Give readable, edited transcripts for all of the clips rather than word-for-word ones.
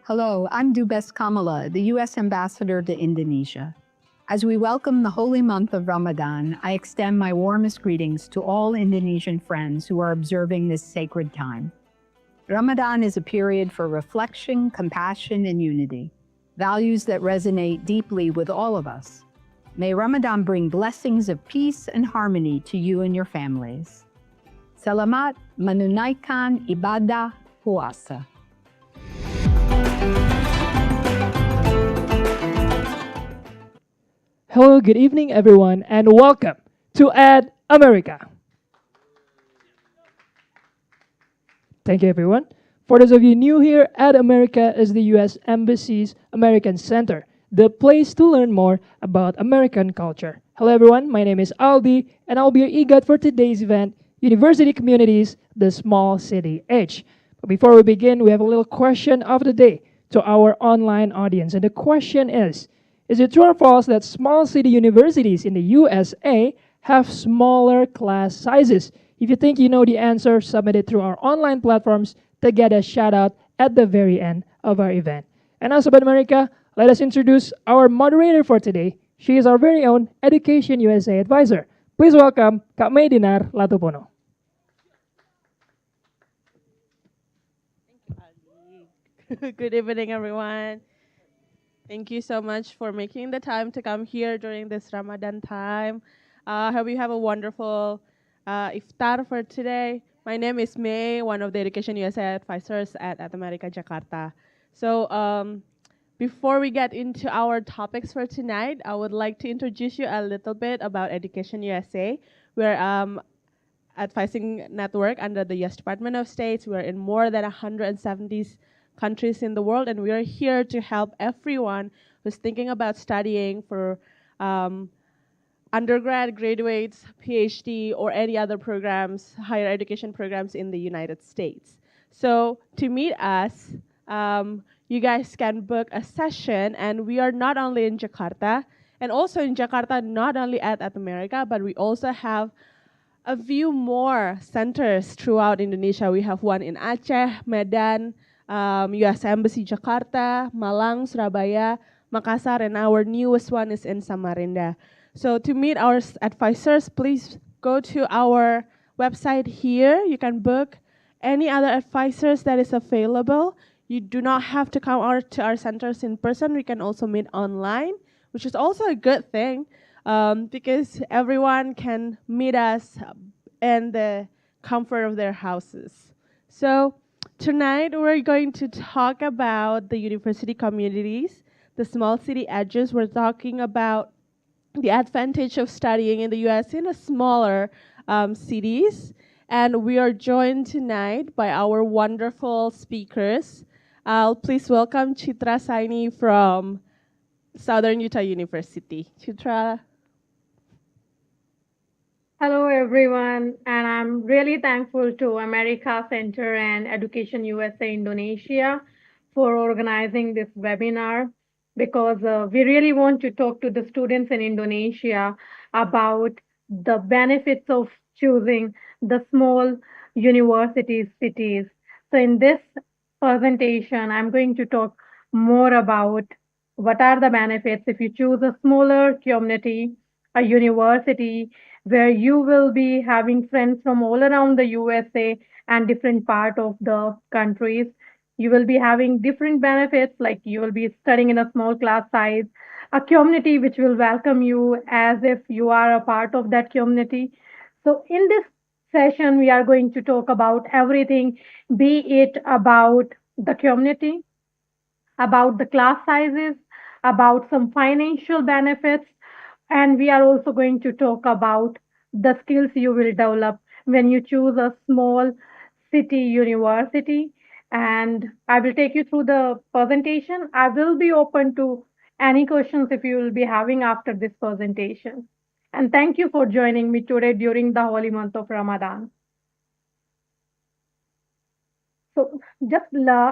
Hello, I'm Dubes Kamala, the U.S. Ambassador to Indonesia. As we welcome the holy month of Ramadan, I extend my warmest greetings to all Indonesian friends who are observing this sacred time. Ramadan is a period for reflection, compassion, and unity, values that resonate deeply with all of us. May Ramadan bring blessings of peace and harmony to you and your families. Salamat menunaikan ibadah puasa. Hello, good evening, everyone, and welcome to Ed America. Thank you, everyone. For those of you new here, Ed America is the U.S. Embassy's American Center, the place to learn more about American culture. Hello, everyone. My name is Aldi, and I'll be your EGOT for today's event, University Communities, the Small City Age. But before we begin, we have a little question of the day to our online audience, and the question is it true or false that small city universities in the USA have smaller class sizes? If you think you know the answer, submit it through our online platforms to get a shout out at the very end of our event. And now, Sobat America, let us introduce our moderator for today. She is our very own Education USA advisor. Please welcome Kak Meidinar Latupono. Good evening, everyone. Thank you so much for making the time to come here during this Ramadan time. I hope you have a wonderful iftar for today. My name is May, one of the Education USA advisors at America Jakarta. So before we get into our topics for tonight, I would like to introduce you a little bit about Education USA. We're advising network under the U.S. Department of State. We're in more than 170 countries in the world, and we are here to help everyone who's thinking about studying for undergrad, graduates, PhD, or any other programs, higher education programs in the United States. So to meet us, you guys can book a session, and we are not only in Jakarta, and also in Jakarta, not only at America, but we also have a few more centers throughout Indonesia. We have one in Aceh, Medan, U.S. Embassy Jakarta, Malang, Surabaya, Makassar, and our newest one is in Samarinda. So to meet our advisors, please go to our website here. You can book any other advisors that is available. You do not have to come out to our centers in person. We can also meet online, which is also a good thing because everyone can meet us in the comfort of their houses. So tonight, we're going to talk about the university communities, the small city edges. We're talking about the advantage of studying in the U.S. in a smaller cities. And we are joined tonight by our wonderful speakers. I'll please welcome Chitra Saini from Southern Utah University. Chitra. Hello, everyone, and I'm really thankful to America Center and Education USA Indonesia for organizing this webinar because we really want to talk to the students in Indonesia about the benefits of choosing the small university cities. So in this presentation, I'm going to talk more about what are the benefits if you choose a smaller community, a university, where you will be having friends from all around the USA and different part of the countries. You will be having different benefits, like you will be studying in a small class size, a community which will welcome you as if you are a part of that community. So in this session, we are going to talk about everything, be it about the community, about the class sizes, about some financial benefits, and we are also going to talk about the skills you will develop when you choose a small city university. And I will take you through the presentation. I will be open to any questions if you will be having after this presentation. And thank you for joining me today during the holy month of Ramadan. So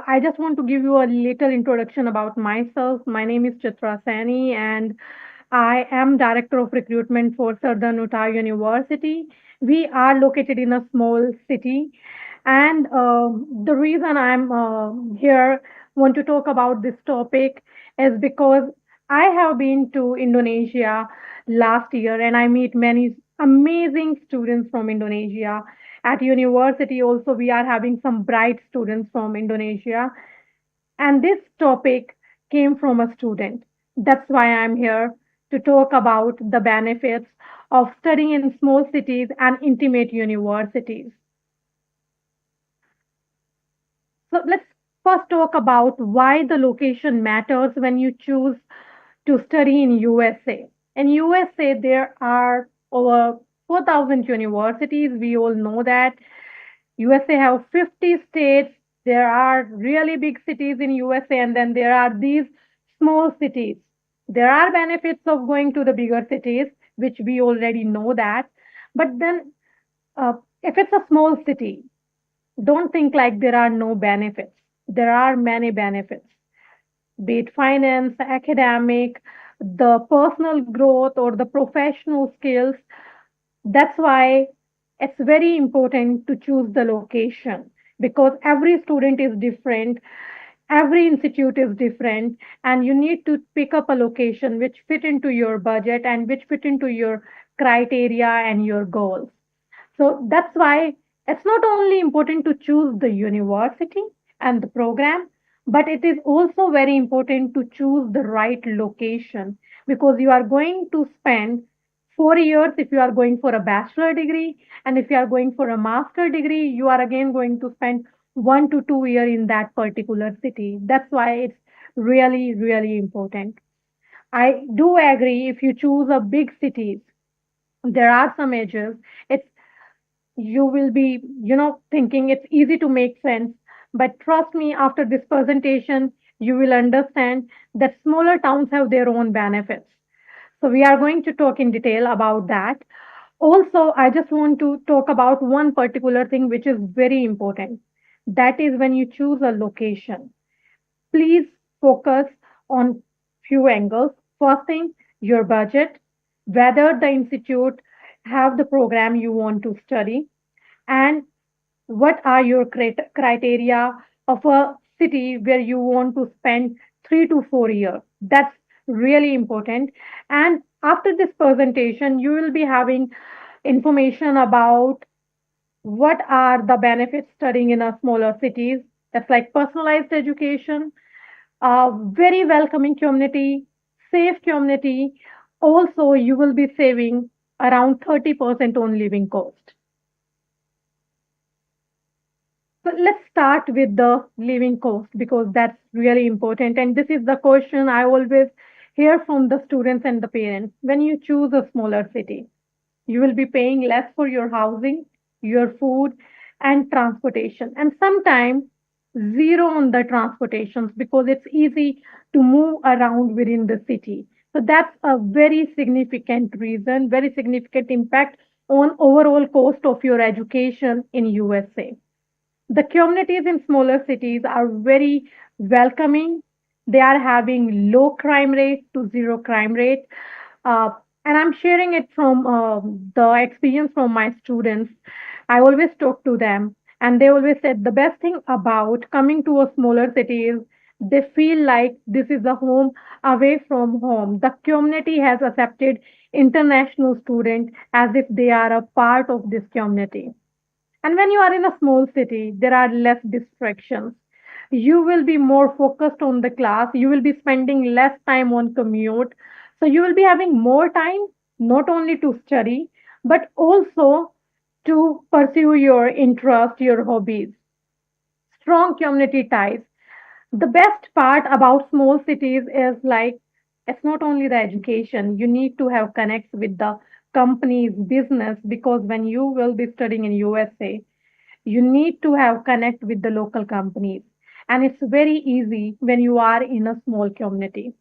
I just want to give you a little introduction about myself. My name is Chitra Saini, and I am Director of Recruitment for Southern Utah University. We are located in a small city, and the reason I'm here want to talk about this topic is because I have been to Indonesia last year and I meet many amazing students from Indonesia. At university also we are having some bright students from Indonesia, and this topic came from a student. That's why I'm here to talk about the benefits of studying in small cities and intimate universities. So let's first talk about why the location matters when you choose to study in USA. In USA, there are over 4,000 universities. We all know that. USA have 50 states. There are really big cities in USA, and then there are these small cities. There are benefits of going to the bigger cities, which we already know that. But then, uh, if it's a small city, don't think like there are no benefits. There are many benefits, be it finance, academic, the personal growth, or the professional skills. That's why it's very important to choose the location because every student is different, every institute is different, and you need to pick up a location which fit into your budget and which fit into your criteria and your goals. So that's why it's not only important to choose the university and the program, but it is also very important to choose the right location because you are going to spend 4 years if you are going for a bachelor degree, and if you are going for a master degree, you are again going to spend 1 to 2 years in that particular city. That's why it's really, really important. I do agree if you choose a big cities, there are some edges. It's you will be thinking it's easy to make sense, but trust me, after this presentation you will understand that smaller towns have their own benefits. So we are going to talk in detail about that. Also, I just want to talk about one particular thing which is very important. That is when you choose a location, please focus on few angles. First thing, your budget, whether the institute have the program you want to study, and what are your criteria of a city where you want to spend 3 to 4 years. That's really important. And after this presentation you will be having information about what are the benefits studying in a smaller cities. That's like personalized education, a very welcoming community, safe community. Also you will be saving around 30% on living cost. So let's start with the living cost because that's really important. And this is the question I always hear from the students and the parents. When you choose a smaller city, you will be paying less for your housing, your food, and transportation. And sometimes zero on the transportations because it's easy to move around within the city. So that's a very significant reason, very significant impact on overall cost of your education in USA. The communities in smaller cities are very welcoming. They are having low crime rate to zero crime rate. Uh, and I'm sharing it from the experience from my students. I always talk to them, and they always said the best thing about coming to a smaller city is they feel like this is a home away from home. The community has accepted international students as if they are a part of this community. And when you are in a small city, there are less distractions. You will be more focused on the class. You will be spending less time on commute. So you will be having more time not only to study, but also to pursue your interest, your hobbies. Strong community ties. The best part about small cities is like it's not only the education. You need to have connects with the companies, business, because when you will be studying in USA, you need to have connect with the local companies, and it's very easy when you are in a small community.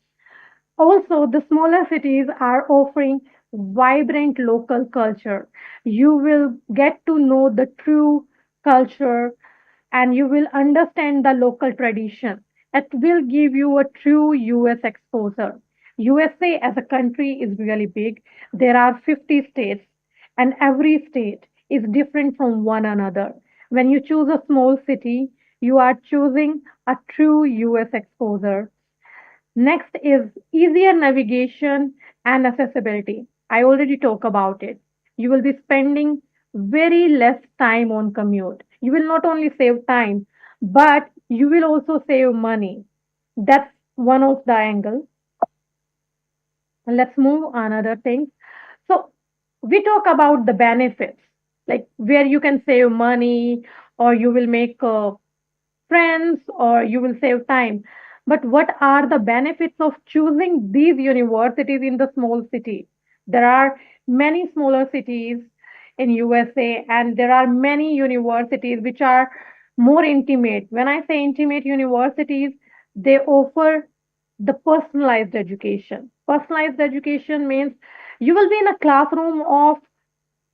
Also, the smaller cities are offering vibrant local culture. You will get to know the true culture and you will understand the local tradition. It will give you a true US exposure. USA as a country is really big. There are 50 states, and every state is different from one another. When you choose a small city, you are choosing a true US exposure. Next is easier navigation and accessibility. I already talked about it. You will be spending very less time on commute. You will not only save time, but you will also save money. That's one of the angles. And let's move on other things. So we talk about the benefits, like where you can save money or you will make friends or you will save time. But what are the benefits of choosing these universities in the small city? There are many smaller cities in USA and there are many universities which are more intimate. When I say intimate universities, they offer the personalized education. Personalized education means you will be in a classroom of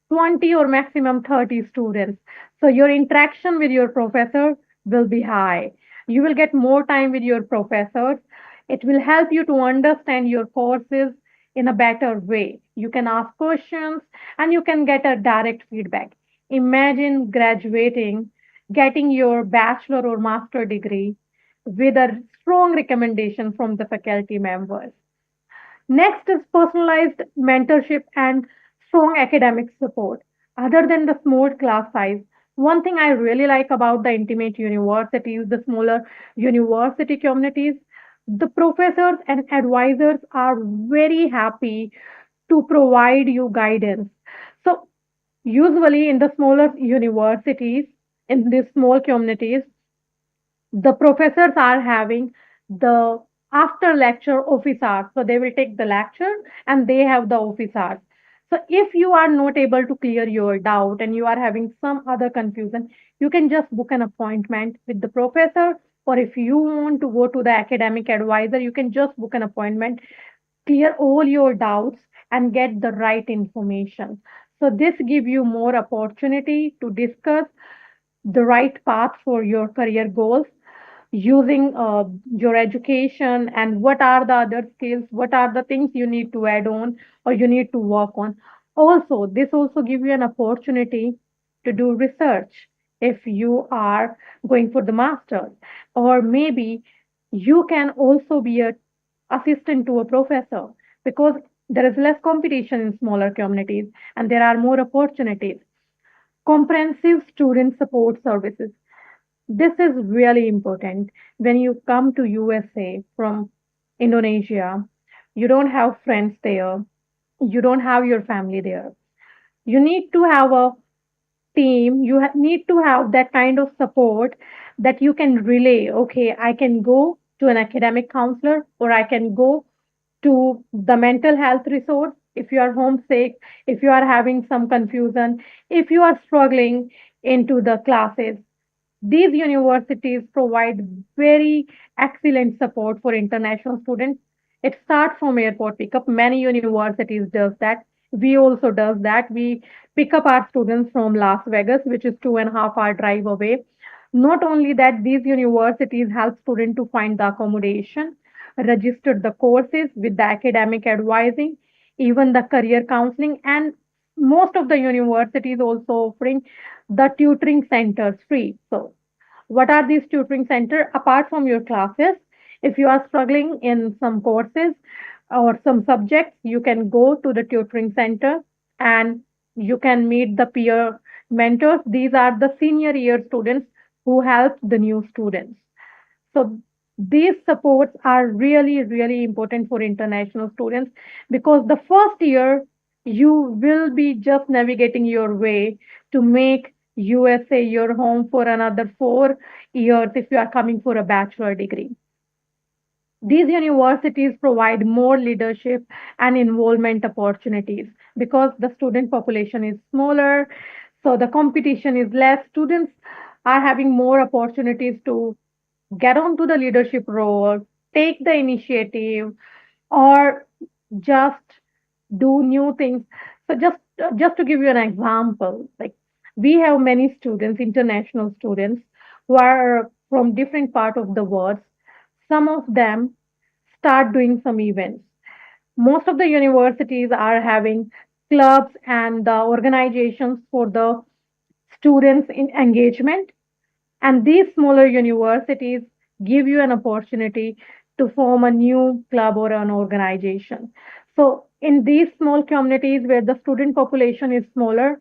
20 or maximum 30 students. So your interaction with your professor will be high. You will get more time with your professors. It will help you to understand your courses in a better way. You can ask questions and you can get a direct feedback. Imagine graduating, getting your bachelor or master degree with a strong recommendation from the faculty members. Next is personalized mentorship and strong academic support. Other than the small class size, one thing I really like about the intimate universities, the smaller university communities, the professors and advisors are very happy to provide you guidance. So, usually in the smaller universities, in these small communities, the professors are having the after lecture office hours. So they will take the lecture and they have the office hours. So if you are not able to clear your doubt and you are having some other confusion, you can just book an appointment with the professor. Or if you want to go to the academic advisor, you can just book an appointment, clear all your doubts, and get the right information. So this give you more opportunity to discuss the right path for your career goals using your education and what are the other skills, what are the things you need to add on or you need to work on. Also, this also give you an opportunity to do research if you are going for the masters, or maybe you can also be a assistant to a professor because there is less competition in smaller communities and there are more opportunities. Comprehensive student support services, this is really important. When you come to USA from Indonesia, you don't have friends there, you don't have your family there. You need to have a team, you need to have that kind of support that you can relay. Okay, I can go to an academic counselor or I can go to the mental health resource if you are homesick, if you are having some confusion, if you are struggling into the classes. These universities provide very excellent support for international students. It starts from airport pickup. Many universities does that. We also does that. We pick up our students from Las Vegas, which is 2.5 hour drive away. Not only that, these universities help students to find the accommodation, register the courses with the academic advising, even the career counseling, and most of the universities also offering the tutoring centers free. So what are these tutoring center? Apart from your classes, if you are struggling in some courses or some subjects, you can go to the tutoring center and you can meet the peer mentors. These are the senior year students who help the new students. So these supports are really, really important for international students because the first year you will be just navigating your way to make USA your home for another 4 years if you are coming for a bachelor degree. These universities provide more leadership and involvement opportunities because the student population is smaller, so the competition is less. Students are having more opportunities to get onto the leadership role, take the initiative, or just do new things. So just to give you an example, like we have many students, international students, who are from different part of the world. Some of them start doing some events. Most of the universities are having clubs and the organizations for the students in engagement. And these smaller universities give you an opportunity to form a new club or an organization. So, in these small communities where the student population is smaller,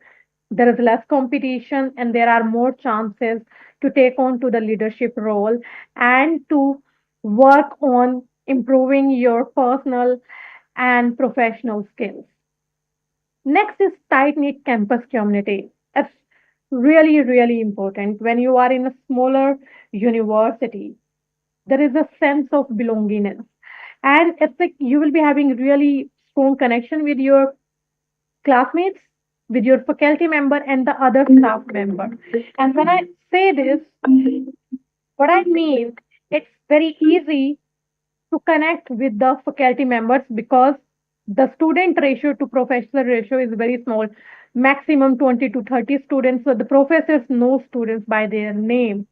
there is less competition and there are more chances to take on to the leadership role and to work on improving your personal and professional skills. Next is tight knit campus community. It's really, really important. When you are in a smaller university, there is a sense of belongingness. And it's like you will be having really strong connection with your classmates, with your faculty member, and the other staff member. And when I say this, what I mean, it's very easy to connect with the faculty members because the student ratio to professor ratio is very small, maximum 20 to 30 students. So the professors know students by their name.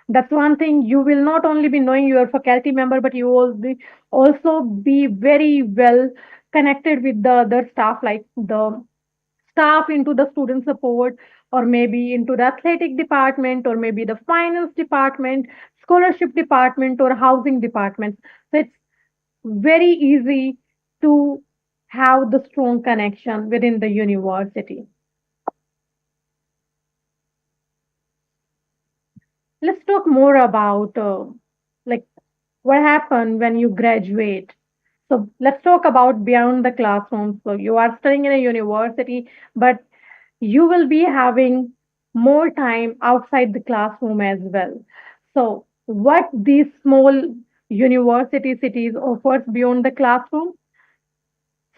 That's one thing. You will not only be knowing your faculty member, but you will be also be very well connected with the other staff, like the staff into the student support, or maybe into the athletic department, or maybe the finance department, scholarship department, or housing department. So it's very easy to have the strong connection within the university. Let's talk more about like what happened when you graduate. So let's talk about beyond the classroom. So you are studying in a university, but you will be having more time outside the classroom as well. So what these small university cities offers beyond the classroom?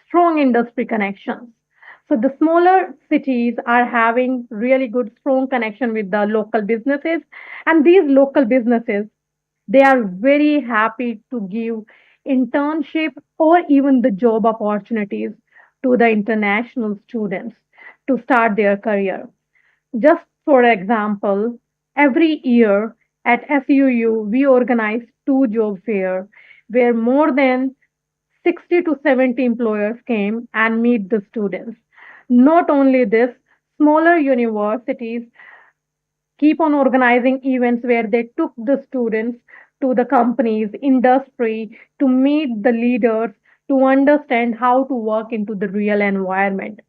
Strong industry connections. So the smaller cities are having really good, strong connection with the local businesses, and these local businesses, they are very happy to give internship or even the job opportunities to the international students to start their career. Just for example, every year at SUU, we organize two job fairs where more than 60 to 70 employers came and meet the students. Not only this, smaller universities keep on organizing events where they took the students to the companies, industry, to meet the leaders, to understand how to work into the real environment.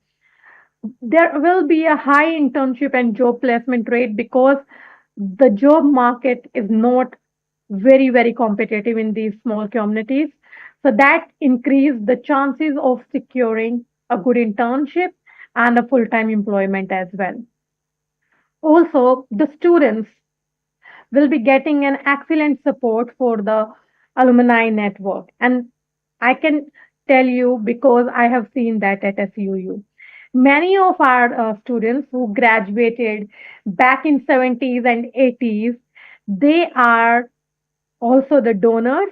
There will be a high internship and job placement rate because the job market is not very competitive in these small communities. So that increase the chances of securing a good internship and a full-time employment as well. Also, the students will be getting an excellent support for the alumni network. And I can tell you because I have seen that at SUU. Many of our students who graduated back in 70s and 80s, they are also the donors.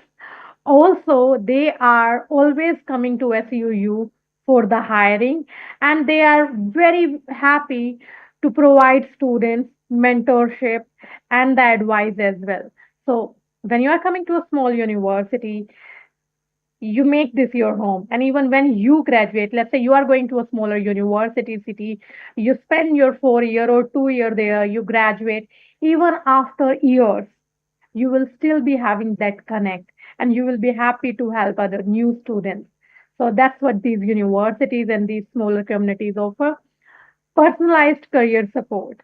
Also, they are always coming to SUU for the hiring, and they are very happy to provide students mentorship and the advice as well. So, when you are coming to a small university, you make this your home. And even when you graduate, let's say you are going to a smaller university city, you spend your 4 year or 2 year there, you graduate, even after years you will still be having that connect and you will be happy to help other new students. So that's what these universities and these smaller communities offer. Personalized career support.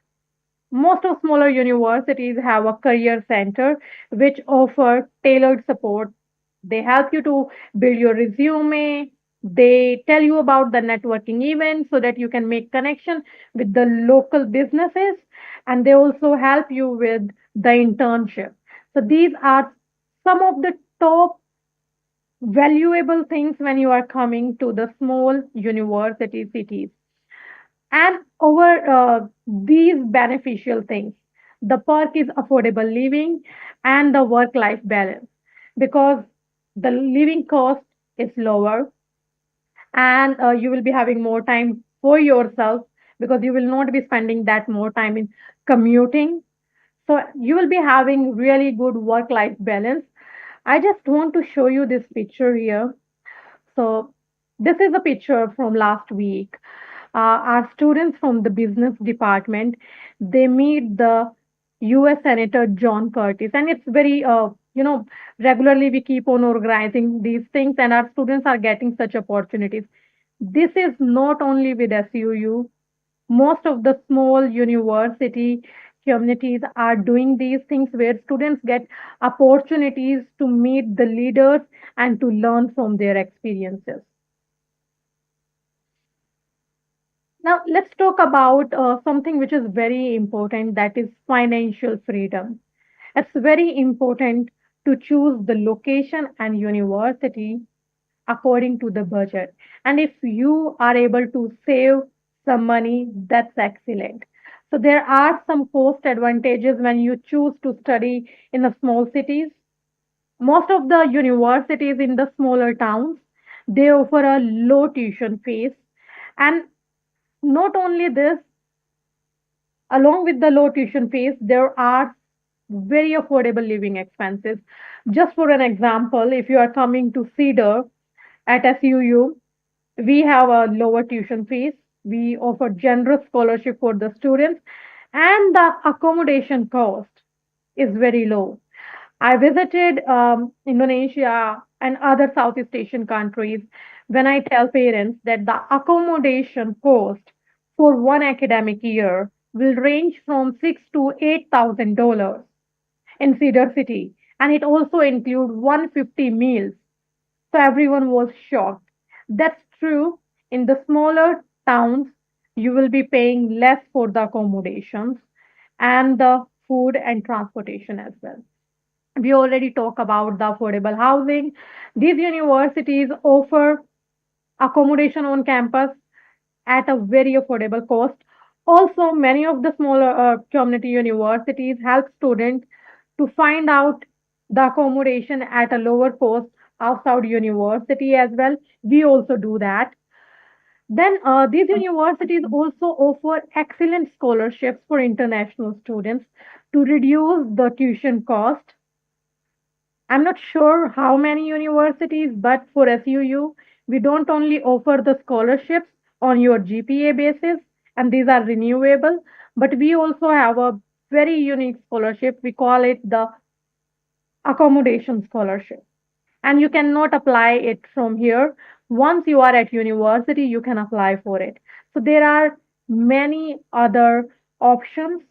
Most of smaller universities have a career center which offer tailored support. They help you to build your resume. They tell you about the networking events so that you can make connection with the local businesses, and they also help you with the internship. So these are some of the top valuable things when you are coming to the small university cities. And over these beneficial things, the perk is affordable living and the work life balance because the living cost is lower, and you will be having more time for yourself because you will not be spending that more time in commuting. So you will be having really good work life balance. I just want to show you this picture here. So this is a picture from last week. Our students from the business department, they meet the US Senator John Curtis. And it's very, regularly we keep on organizing these things, and our students are getting such opportunities. This is not only with SUU, most of the small university communities are doing these things where students get opportunities to meet the leaders and to learn from their experiences. Now, let's talk about something which is very important, that is financial freedom. It's very important to choose the location and university according to the budget. And if you are able to save some money, that's excellent. So there are some cost advantages when you choose to study in the small cities. Most of the universities in the smaller towns, they offer a low tuition fees. And not only this, along with the low tuition fees, there are very affordable living expenses. Just for an example, if you are coming to Cedar at SUU, we have a lower tuition fees. We offer generous scholarship for the students, and the accommodation cost is very low. I visited Indonesia and other Southeast Asian countries. When I tell parents that the accommodation cost for one academic year will range from $6,000 to $8,000 in Cedar City, and it also includes 150 meals. So everyone was shocked. That's true. In the smaller towns, you will be paying less for the accommodations and the food and transportation as well. We already talk about the affordable housing. These universities offer accommodation on campus at a very affordable cost. Also, many of the smaller community universities help students to find out the accommodation at a lower cost outside university as well. We also do that. Then these universities also offer excellent scholarships for international students to reduce the tuition cost. I'm not sure how many universities, but for SUU, we don't only offer the scholarships on your GPA basis, and these are renewable, but we also have a very unique scholarship. We call it the accommodation scholarship. And you cannot apply it from here. Once you are at university, you can apply for it. So there are many other options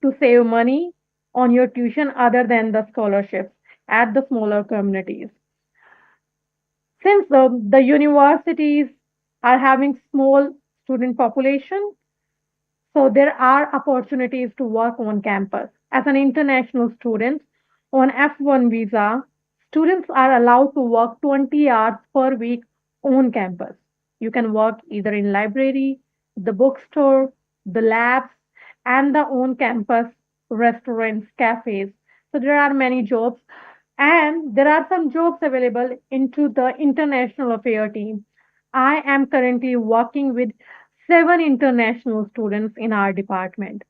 to save money on your tuition other than the scholarships at the smaller communities. Since the universities are having small student population, so there are opportunities to work on campus. As an international student on F1 visa, students are allowed to work 20 hours per week on campus. You can work either in library, the bookstore, the labs, and the on campus restaurants, cafes. So there are many jobs, and there are some jobs available into the international affair team. I am currently working with 7 international students in our department.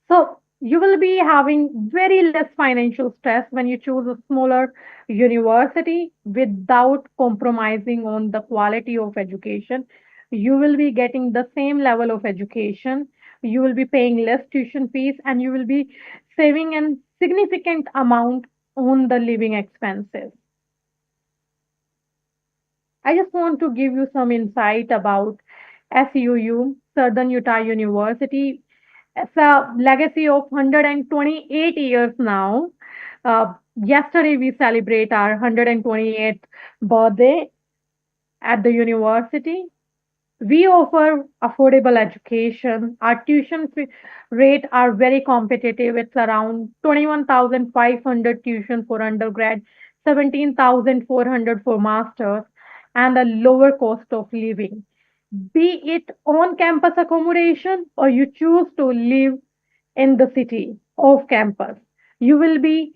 So you will be having very less financial stress when you choose a smaller university without compromising on the quality of education. You will be getting the same level of education. You will be paying less tuition fees, and you will be saving a significant amount on the living expenses. I just want to give you some insight about SUU, Southern Utah University. It's a legacy of 128 years now. Yesterday, we celebrate our 128th birthday at the university. We offer affordable education. Our tuition fee rate are very competitive. It's around 21,500 tuition for undergrad, 17,400 for masters, and a lower cost of living. Be it on campus accommodation or you choose to live in the city off campus, you will be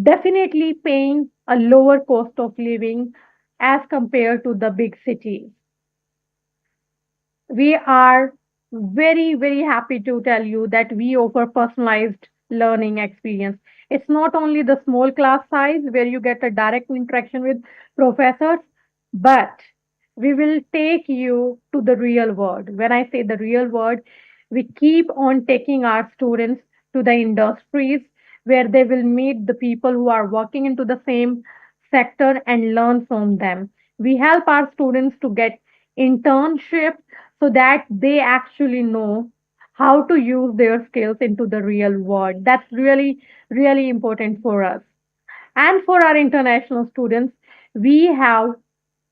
definitely paying a lower cost of living as compared to the big cities. We are very, very happy to tell you that we offer personalized learning experience. It's not only the small class size where you get a direct interaction with professors, but we will take you to the real world. When I say the real world, we keep on taking our students to the industries where they will meet the people who are working into the same sector and learn from them. We help our students to get internship so that they actually know how to use their skills into the real world. That's really, really important for us. And for our international students, we have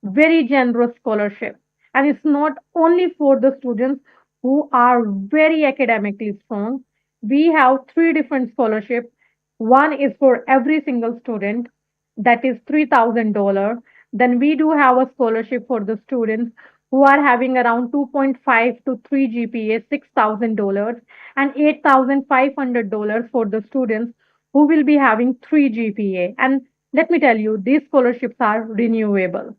very generous scholarship. And it's not only for the students who are very academically strong. We have three different scholarships. One is for every single student, that is $3,000. Then we do have a scholarship for the students who are having around 2.5 to 3 GPA, $6,000, and $8,500 for the students who will be having 3 GPA. And let me tell you, these scholarships are renewable.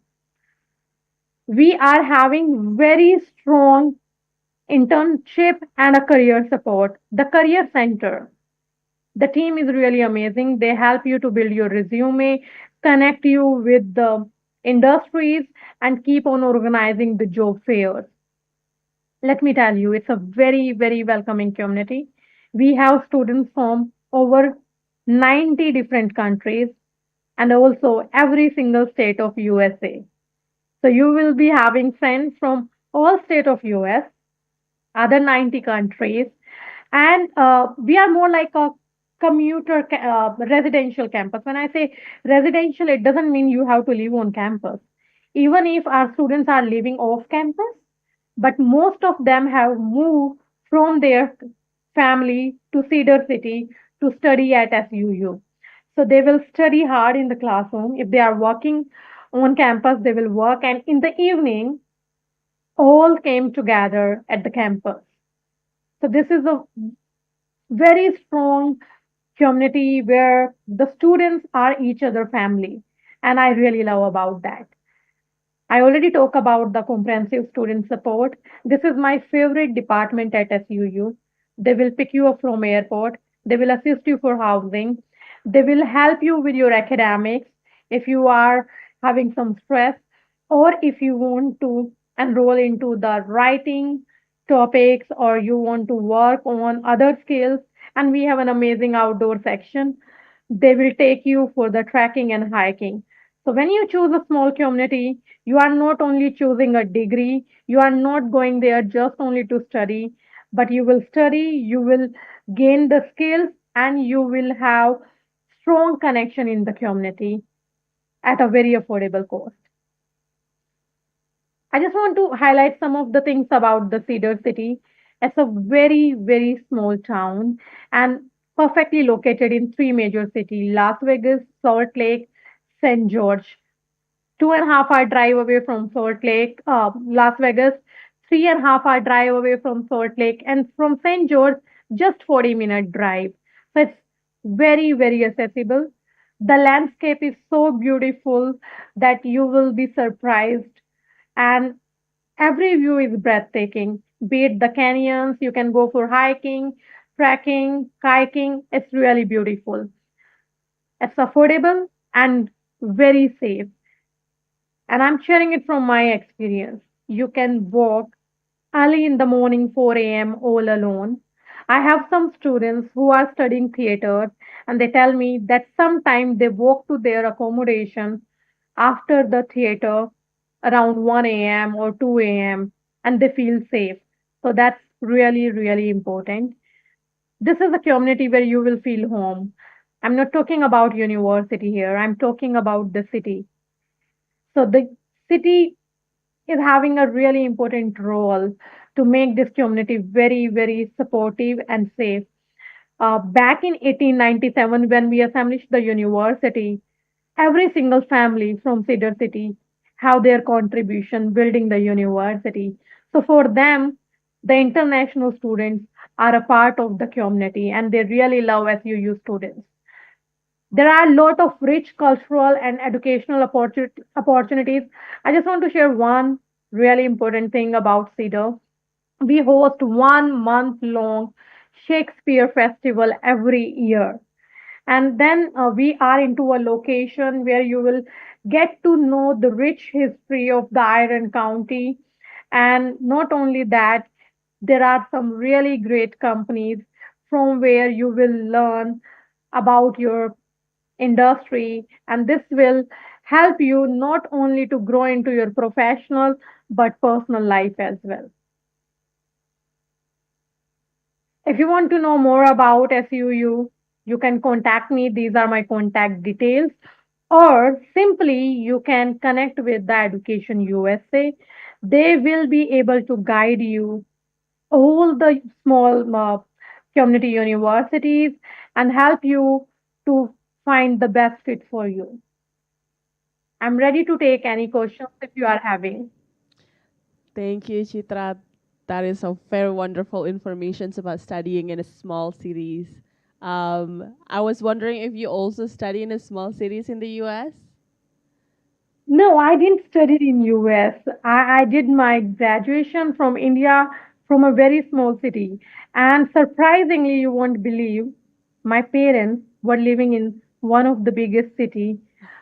We are having very strong internship and a career support. The career center, the team is really amazing. They help you to build your resume, connect you with the industries, and keep on organizing the job fairs. Let me tell you, it's a very, very welcoming community. We have students from over 90 different countries and also every single state of USA. So you will be having friends from all state of US, other 90 countries, and we are more like a residential campus. When I say residential, it doesn't mean you have to live on campus. Even if our students are living off campus, but most of them have moved from their family to Cedar City to study at SUU. So they will study hard in the classroom. If they are working on campus, they will work, and in the evening, all came together at the campus. So this is a very strong community where the students are each other family, and I really love about that. I already talked about the comprehensive student support. This is my favorite department at SUU. They will pick you up from airport. They will assist you for housing. They will help you with your academics if you are having some stress or if you want to enroll into the writing topics or you want to work on other skills. And we have an amazing outdoor section. They will take you for the trekking and hiking. So when you choose a small community, you are not only choosing a degree, you are not going there just only to study, but you will study, you will gain the skills, and you will have strong connection in the community at a very affordable cost. I just want to highlight some of the things about the Cedar City. It's a very, very small town and perfectly located in three major cities: Las Vegas, Salt Lake, St. George. 2.5 hour drive away from Salt Lake, Las Vegas, 3.5 hour drive away from Salt Lake, and from St. George, just 40-minute drive. So it's very, very accessible. The landscape is so beautiful that you will be surprised, and every view is breathtaking. Be it the canyons, you can go for hiking, trekking, kayaking. It's really beautiful. It's affordable and very safe. And I'm sharing it from my experience. You can walk early in the morning, 4 a.m., all alone. I have some students who are studying theater, and they tell me that sometimes they walk to their accommodation after the theater around 1 a.m. or 2 a.m., and they feel safe. So that's really, really important. This is a community where you will feel home. I'm not talking about university here, I'm talking about the city. So the city is having a really important role to make this community very, very supportive and safe. Back in 1897, when we established the university, every single family from Cedar City have their contribution building the university. So for them, the international students are a part of the community and they really love SUU students. There are a lot of rich cultural and educational opportunities. I just want to share one really important thing about Cedar. We host 1 month long Shakespeare festival every year. And then we are into a location where you will get to know the rich history of the Iron County. And not only that, there are some really great companies from where you will learn about your industry, and this will help you not only to grow into your professional but personal life as well. If you want to know more about SUU, you can contact me. These are my contact details. Or simply you can connect with the Education USA. They will be able to guide you all the small community universities and help you to find the best fit for you. I'm ready to take any questions if you are having. Thank you, Chitra. That is some very wonderful information about studying in a small cities. I was wondering if you also study in a small cities in the U.S. No, I didn't study in US. I did my graduation from India from a very small city. And surprisingly, you won't believe, my parents were living in one of the biggest city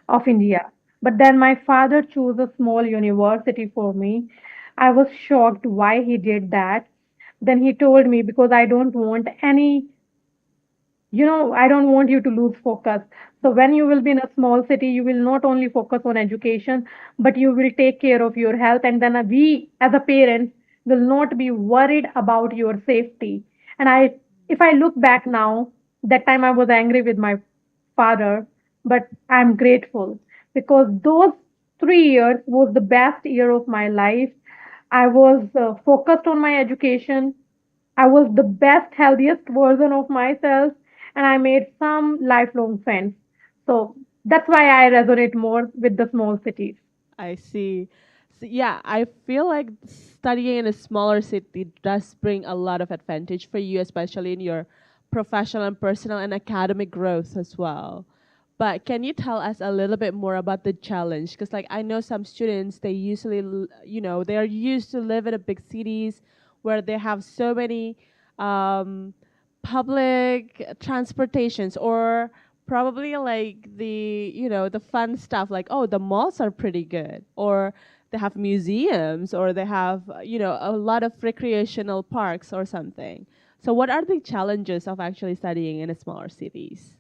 of India. But then my father chose a small university for me. I was shocked why he did that. Then he told me because I don't want any, I don't want you to lose focus. So when you will be in a small city, you will not only focus on education, but you will take care of your health. And then we as a parent will not be worried about your safety. And if I look back now, that time I was angry with my father, but I'm grateful because those 3 years was the best year of my life. I was focused on my education. I was the best, healthiest version of myself, and I made some lifelong friends. So that's why I resonate more with the small cities. I see. So yeah, I feel like studying in a smaller city does bring a lot of advantage for you, especially in your professional and personal and academic growth as well. But can you tell us a little bit more about the challenge? Because like I know some students, they usually, they are used to live in a big cities where they have so many um, public transportations or probably like the fun stuff like, oh, the malls are pretty good, or they have museums, or they have a lot of recreational parks or something. So what are the challenges of actually studying in a smaller cities?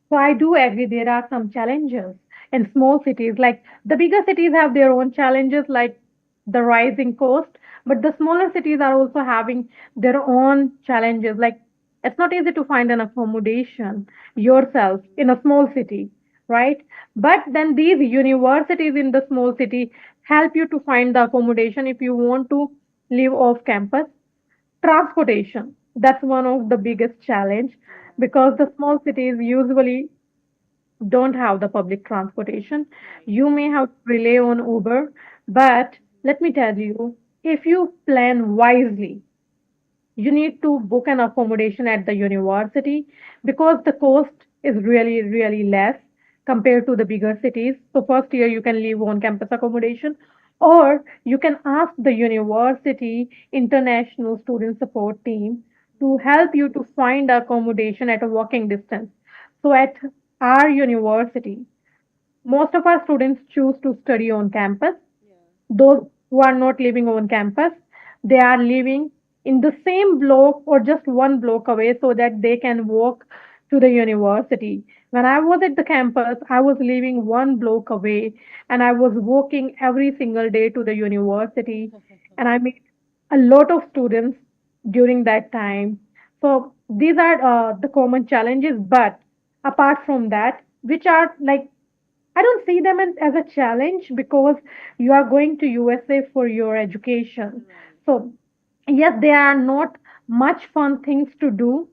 So I do agree there are some challenges in small cities. Like the bigger cities have their own challenges, like the rising cost, but the smaller cities are also having their own challenges. Like it's not easy to find an accommodation yourself in a small city, right? But then these universities in the small city help you to find the accommodation if you want to live off campus. Transportation, that's one of the biggest challenge because the small cities usually don't have the public transportation. You may have to rely on Uber, but let me tell you, if you plan wisely, you need to book an accommodation at the university because the cost is really, really less compared to the bigger cities. So, first year you can live on campus accommodation, or you can ask the university international student support team to help you to find accommodation at a walking distance. So, at our university, most of our students choose to study on campus. Those who are not living on campus, they are living in the same block or just one block away so that they can walk to the university. When I was at the campus, I was living one block away and I was walking every single day to the university, and I met a lot of students during that time. So these are the common challenges, but apart from that, which are like I don't see them as a challenge because you are going to USA for your education. So, yes, there are not much fun things to do,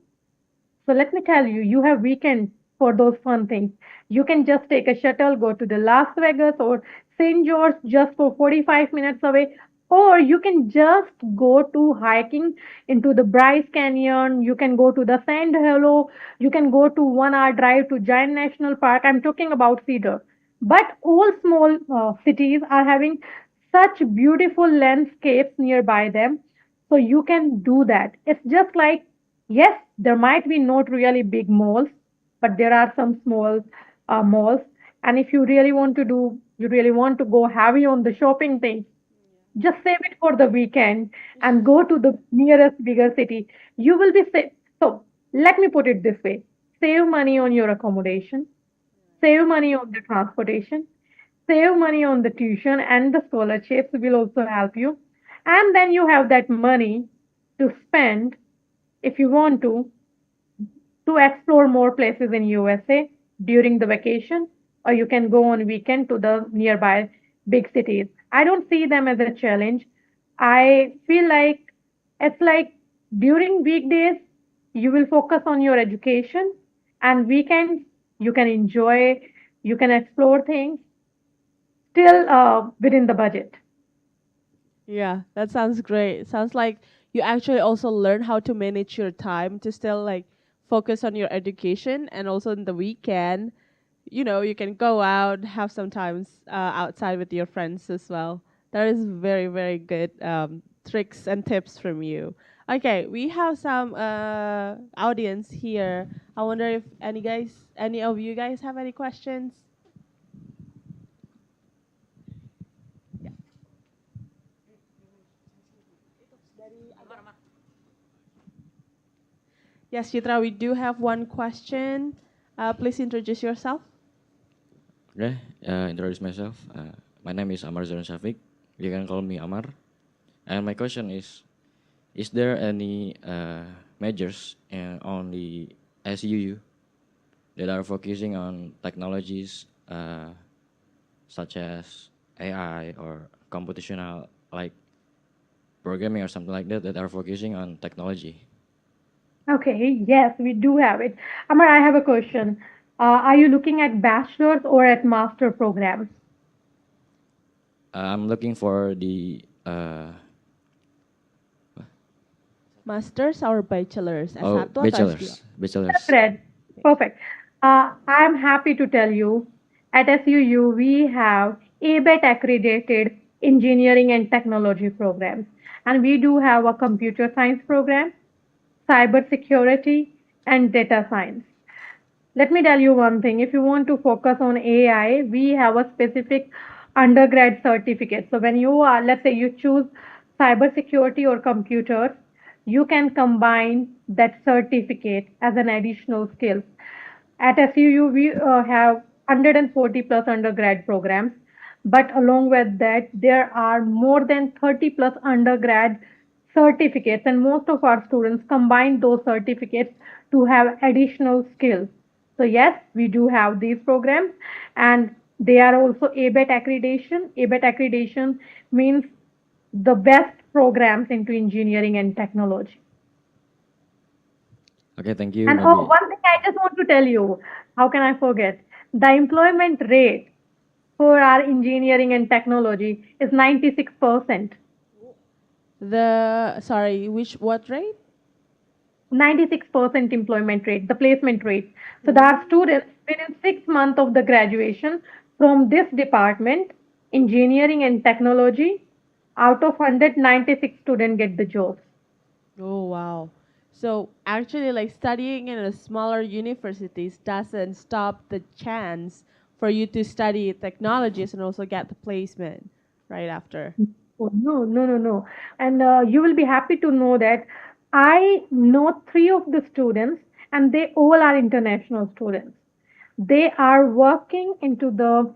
so let me tell you, you have weekends for those fun things. You can just take a shuttle, go to the Las Vegas or St. George just for 45 minutes away, or you can just go to hiking into the Bryce Canyon. You can go to the Sand Hollow. You can go to 1 hour drive to Giant National Park. I'm talking about Cedar. But all small cities are having such beautiful landscapes nearby them, so you can do that. It's just like, yes, there might be not really big malls, but there are some small malls. And if you really want to go heavy on the shopping thing, just save it for the weekend and go to the nearest bigger city. You will be safe. So let me put it this way: save money on your accommodation, save money on the transportation, save money on the tuition, and the scholarships will also help you. And then you have that money to spend if you want to explore more places in USA during the vacation, or you can go on weekend to the nearby big cities. I don't see them as a challenge. I feel like it's like during weekdays you will focus on your education, and weekends you can enjoy, you can explore things still within the budget. Yeah, that sounds great. Sounds like you actually also learn how to manage your time to still like focus on your education, and also in the weekend, you can go out, have some times outside with your friends as well. That is very, very good tricks and tips from you. Okay, we have some audience here. I wonder if any of you guys have any questions? Yes, Chitra, we do have one question. Please introduce yourself. Okay, introduce myself. My name is Amar Zaran Shafiq. You can call me Amar. And my question is there any measures on the SUU that are focusing on technologies such as AI or computational, like programming or something like that, that are focusing on technology? Okay, yes, we do have it. Amar, I have a question. Are you looking at bachelor's or at master programs? I'm looking for the Masters or bachelors? S1 atau S2? bachelors. Fred, perfect. I'm happy to tell you at SUU we have ABET accredited engineering and technology programs, and we do have a computer science program, cyber security, and data science. Let me tell you one thing. If you want to focus on AI, we have a specific undergrad certificate. So when you are, let's say you choose cybersecurity or computers, you can combine that certificate as an additional skill. At SUU, we have 140 plus undergrad programs, but along with that, there are more than 30 plus undergrad certificates, and most of our students combine those certificates to have additional skills. So, yes, we do have these programs, and they are also ABET accreditation. ABET accreditation means the best programs into engineering and technology. Okay, thank you. And oh, Maybe one thing I just want to tell you, how can I forget? The employment rate for our engineering and technology is 96%. What rate? 96% employment rate, the placement rate. So there are students within 6 months of the graduation from this department, engineering and technology, out of 196 students get the jobs. Oh, wow. So actually, like studying in a smaller universities doesn't stop the chance for you to study technologies and also get the placement right after. Oh, no, no, no, no. And you will be happy to know that I know three of the students, and they all are international students. They are working into the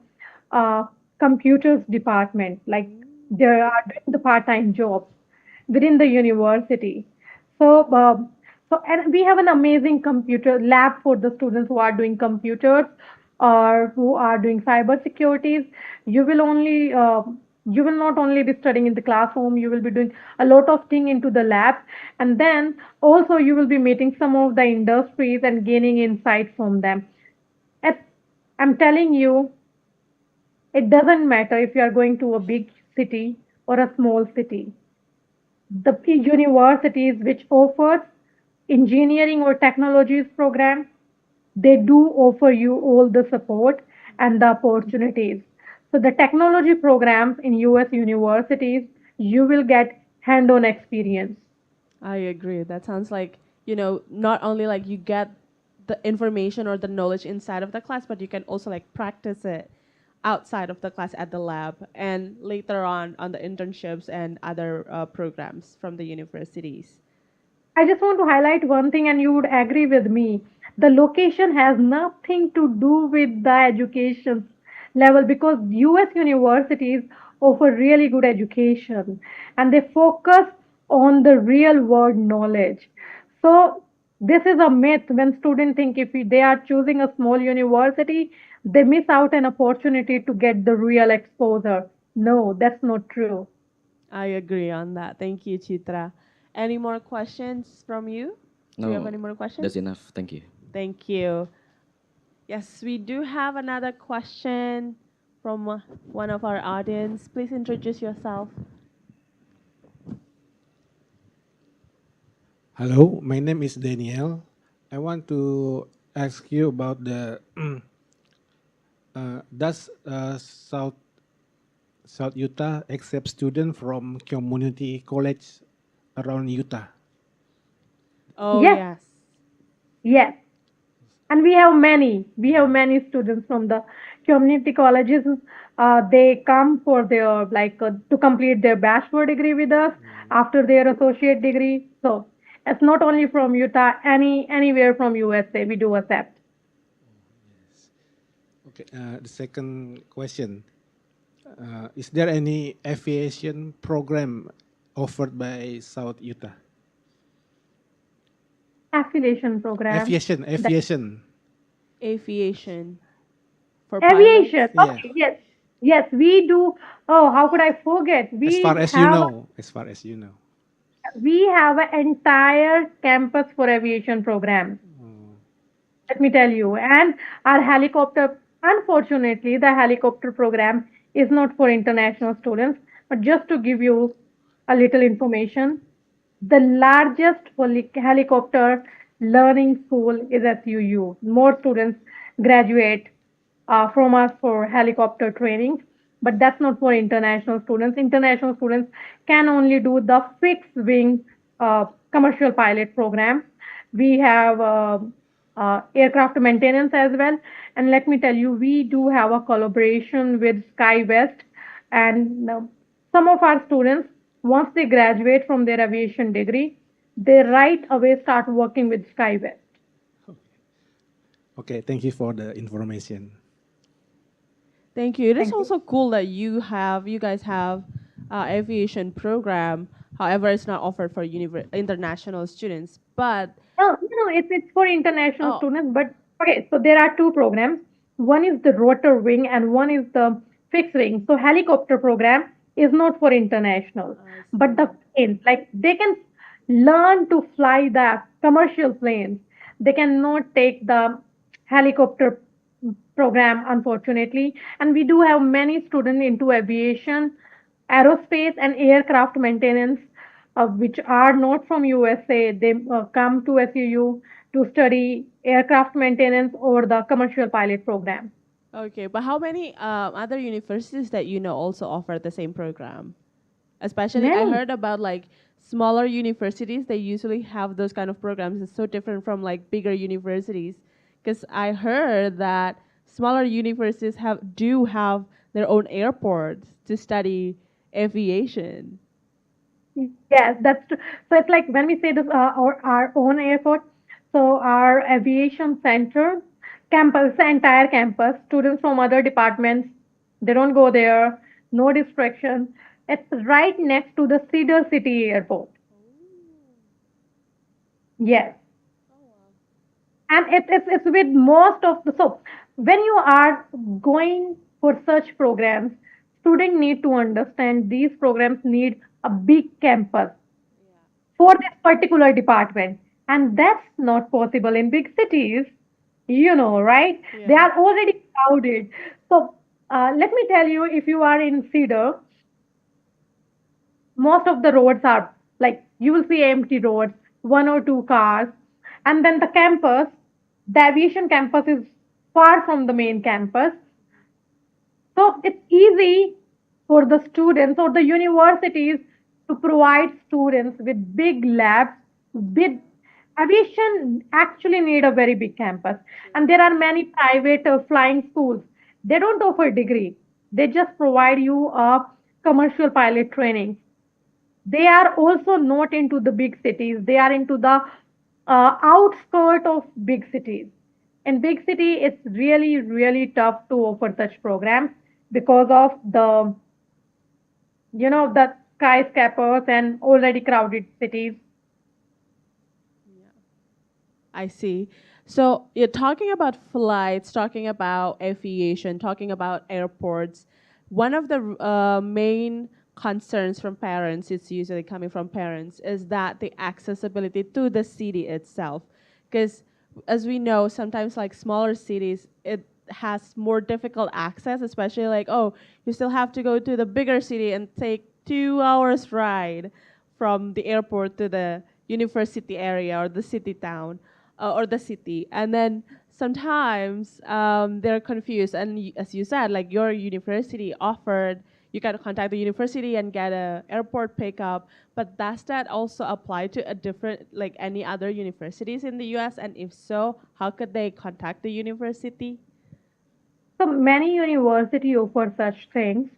uh, computers department, like they are doing the part-time jobs within the university. So, and we have an amazing computer lab for the students who are doing computers or who are doing cyber securities. You will only you will not only be studying in the classroom, you will be doing a lot of thing into the lab, and then also you will be meeting some of the industries and gaining insight from them. It's, I'm telling you, it doesn't matter if you are going to a big city or a small city. The universities which offers engineering or technologies program, they do offer you all the support and the opportunities. So the technology programs in US universities, you will get hand-on experience. I agree. That sounds like, not only like you get the information or the knowledge inside of the class, but you can also like practice it outside of the class at the lab and later on the internships and other programs from the universities. I just want to highlight one thing, and you would agree with me. The location has nothing to do with the education level because US universities offer really good education and they focus on the real world knowledge. So, this is a myth when students think if they are choosing a small university, they miss out an opportunity to get the real exposure. No, that's not true. I agree on that. Thank you, Chitra. Any more questions from you? Do you have No, any more that's questions? enough. Thank you. Thank you. Yes, we do have another question from one of our audience. Please introduce yourself. Hello, my name is Daniel. I want to ask you about the does South Utah accept students from community college around Utah? Oh, Yes, yes. yes. And we have many students from the community colleges. They come for their to complete their bachelor degree with us after their associate degree. So it's not only from Utah, anywhere from USA we do accept. Okay. The second question: is there any aviation program offered by South Utah? Affiliation program. The Aviation. Aviation for pilots. aviation. Yeah. Okay, yes, yes, we do. Oh, how could I forget? As far as you know. We have an entire campus for aviation program. Let me tell you. And our helicopter, unfortunately, the helicopter program is not for international students. But just to give you a little information, the largest helicopter learning school is at UU. More students graduate from us for helicopter training, but that's not for international students. International students can only do the fixed wing commercial pilot program. We have aircraft maintenance as well. And let me tell you, we do have a collaboration with SkyWest, and some of our students, once they graduate from their aviation degree, they right away start working with SkyWest. Okay. Thank you for the information. Thank you. It is Thank you. also cool that you guys have aviation program. However, it's not offered for international students. But No, it's for international oh, students, but okay, so there are two programs. One is the rotor wing and one is the fixed wing. So helicopter program is not for international, I but the see. planes, like they can learn to fly the commercial planes. They cannot take the helicopter program, unfortunately. And we do have many students into aviation, aerospace, and aircraft maintenance, which are not from USA. They come to SUU to study aircraft maintenance or the commercial pilot program. Okay, but how many other universities that you know also offer the same program? Especially, I Many. heard about like smaller universities. They usually have those kind of programs. It's so different from like bigger universities. Because I heard that smaller universities have their own airports to study aviation. Yes, that's true. So it's like when we say this, our own airport, so our aviation center, campus, the entire campus, students from other departments, they don't go there, no distraction. It's right next to the Cedar City Airport. Yes. And it's with most of the, so when you are going for such programs, students need to understand these programs need a big campus for this particular department. And that's not possible in big cities, right? They Yeah. are already crowded. So let me tell you, if you are in Cedar, most of the roads are like you will see empty roads, one or two cars. And then the campus, the aviation campus is far from the main campus. So it's easy for the students or the universities to provide students with big labs. With aviation actually need a very big campus, and there are many private flying schools. They don't offer degree. They just provide you a commercial pilot training. They are also not into the big cities. They are into the outskirt of big cities. In big city, it's really, really tough to offer such programs because of the skyscrapers and already crowded cities. I see. So you're talking about flights, talking about aviation, talking about airports. One of the main concerns from parents, it's usually coming from parents, is that the accessibility to the city itself. Because as we know, sometimes like smaller cities, it has more difficult access, especially like, oh, you still have to go to the bigger city and take 2 hours ride from the airport to the university area or the city town or the city. And then sometimes they're confused. And as you said, like your university offered, you can contact the university and get a airport pickup. But does that also apply to a different, like any other universities in the U.S.? And if so, how could they contact the university? So many university offer such things.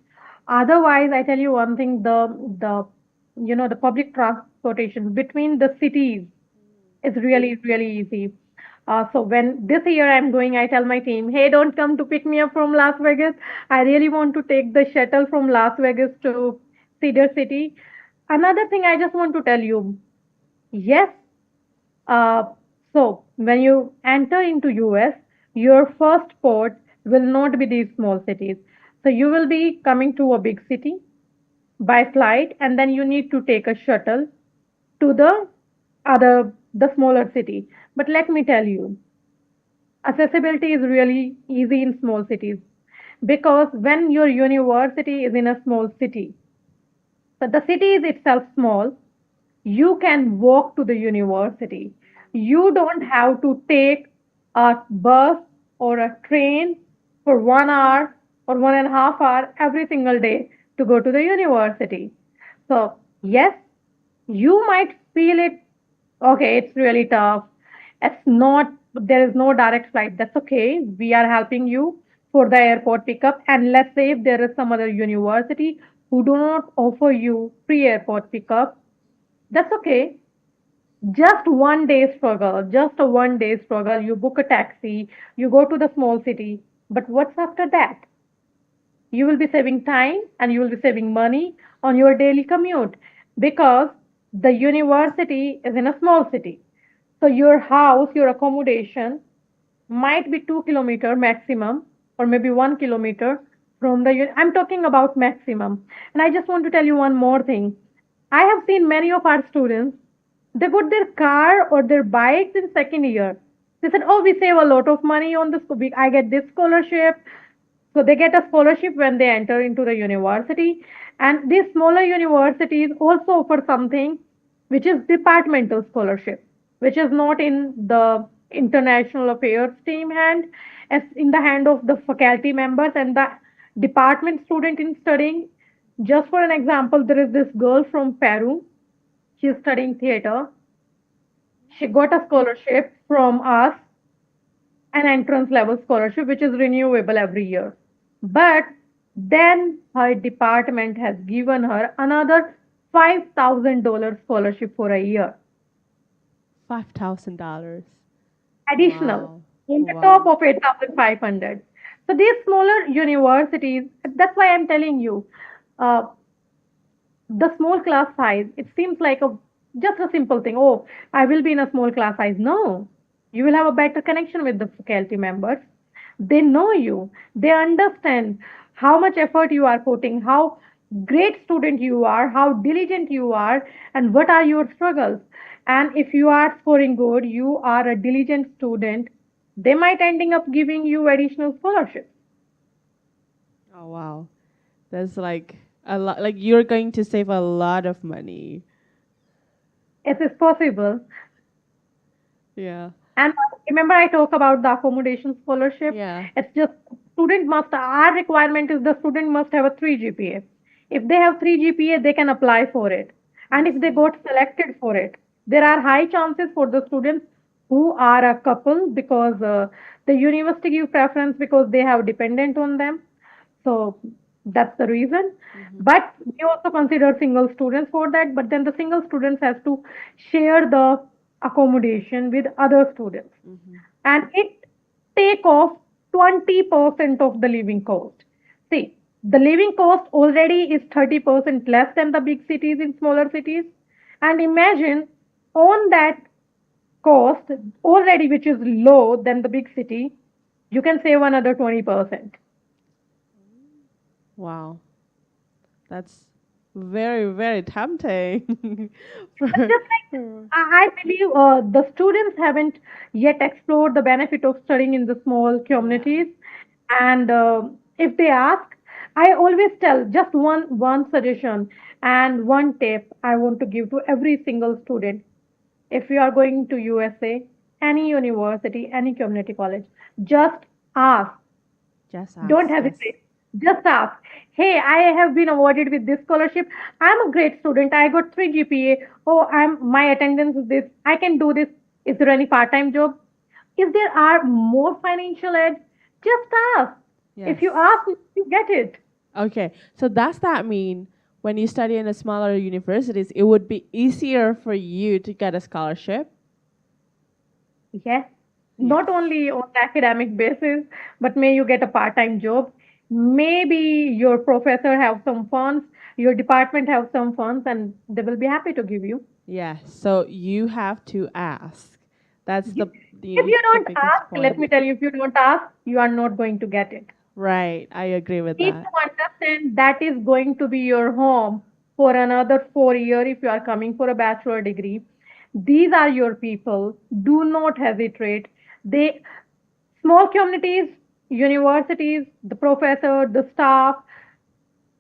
Otherwise, I tell you one thing: the public transportation between the cities is really, really easy. So when this year I'm going, I tell my team, hey, don't come to pick me up from Las Vegas. I really want to take the shuttle from Las Vegas to Cedar City. Another thing I just want to tell you, yes, uh, so when you enter into US, your first port will not be these small cities. So you will be coming to a big city by flight, and then you need to take a shuttle to the smaller city. But let me tell you, accessibility is really easy in small cities because when your university is in a small city, so the city is itself small, you can walk to the university. You don't have to take a bus or a train for 1 hour or 1.5 hour every single day to go to the university. So, yes, you might feel it, okay, it's really tough. It's not, there is no direct flight. That's okay. We are helping you for the airport pickup. And let's say if there is some other university who do not offer you free airport pickup, that's okay. Just 1 day struggle, just a 1 day struggle. You book a taxi, you go to the small city. But what's after that? You will be saving time and you will be saving money on your daily commute because the university is in a small city. So your house, your accommodation might be 2 kilometer maximum or maybe 1 kilometer from the I'm talking about maximum. And I just want to tell you one more thing. I have seen many of our students, they got their car or their bikes in second year. They said, oh, we save a lot of money on this. I get this scholarship. So they get a scholarship when they enter into the university. And these smaller universities also offer something which is departmental scholarship, which is not in the international affairs team hand, as in the hand of the faculty members and the department student in studying. Just for an example, there is this girl from Peru. She is studying theater. She got a scholarship from us, an entrance level scholarship which is renewable every year. But then her department has given her another $5,000 scholarship for a year, $5,000. additional Wow. on the top Wow. of 8,500. So these smaller universities, that's why I'm telling you, uh, the small class size, it seems like a just a simple thing. Oh, I will be in a small class size. No, you will have a better connection with the faculty members. They know you. They understand how much effort you are putting, how great student you are, how diligent you are, and what are your struggles. And if you are scoring good, you are a diligent student. They might ending up giving you additional scholarships. Oh, wow. That's like a lot. Like you're going to save a lot of money. It is possible. Yeah. And remember, I talk about the accommodation scholarship. Yeah. It's just student must, our requirement is the student must have a 3 GPA. If they have 3 GPA, they can apply for it. I And if they see. got selected for it, there are high chances for the students who are a couple because the university give preference because they have dependent on them. So That's the reason. But we also consider single students for that. But then the single students has to share the accommodation with other students, and it take off 20% of the living cost. See, the living cost already is 30% less than the big cities in smaller cities, and imagine on that cost already, which is low than the big city, you can save another 20%. Wow, that's very, very tempting. But just like I believe the students haven't yet explored the benefit of studying in the small Yeah. communities, and if they ask, I always tell just one suggestion and one tip I want to give to every single student. If you are going to USA, any university, any community college, just ask. Just Don't ask, yes. hesitate. Just ask. Hey, I have been awarded with this scholarship. I'm a great student. I got 3 GPA. Oh, my attendance is this. I can do this. Is there any part-time job? If there are more financial aid, just ask. If Yes. you ask, you get it. Okay, so does that mean when you study in a smaller universities, it would be easier for you to get a scholarship? Yes. Yes. Not only on the academic basis, but may you get a part-time job. Maybe your professor have some funds, your department have some funds, and they will be happy to give you. Yes. So you have to ask. That's You- If the you the don't biggest ask, let point. me tell you, if you don't ask, you are not going to get it. Right. I agree with Need that. to understand that is going to be your home for another 4 years if you are coming for a bachelor degree. These are your people. Do not hesitate. They small communities, universities, the professor, the staff,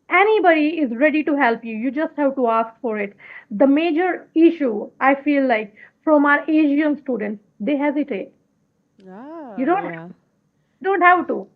anybody is ready to help you. You just have to ask for it. The major issue I feel like from our Asian students, they hesitate. You Ah, don't have, yeah. don't have to.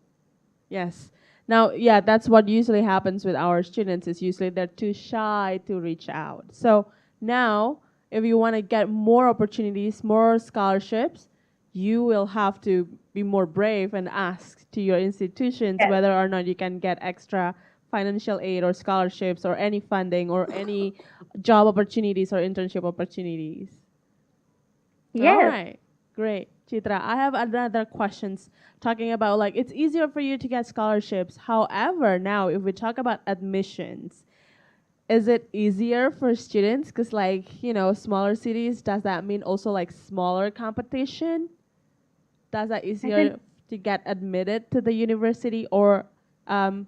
Yes. Now, yeah, that's what usually happens with our students is usually they're too shy to reach out. So now, if you want to get more opportunities, more scholarships, you will have to be more brave and ask to your institutions Yes. whether or not you can get extra financial aid or scholarships or any funding or any job opportunities or internship opportunities. All Yes. right, great. Chitra, I have another questions talking about like it's easier for you to get scholarships. However, now if we talk about admissions, is it easier for students? Because like, smaller cities, does that mean also like smaller competition? Does that I tell easier to get admitted to the university or um,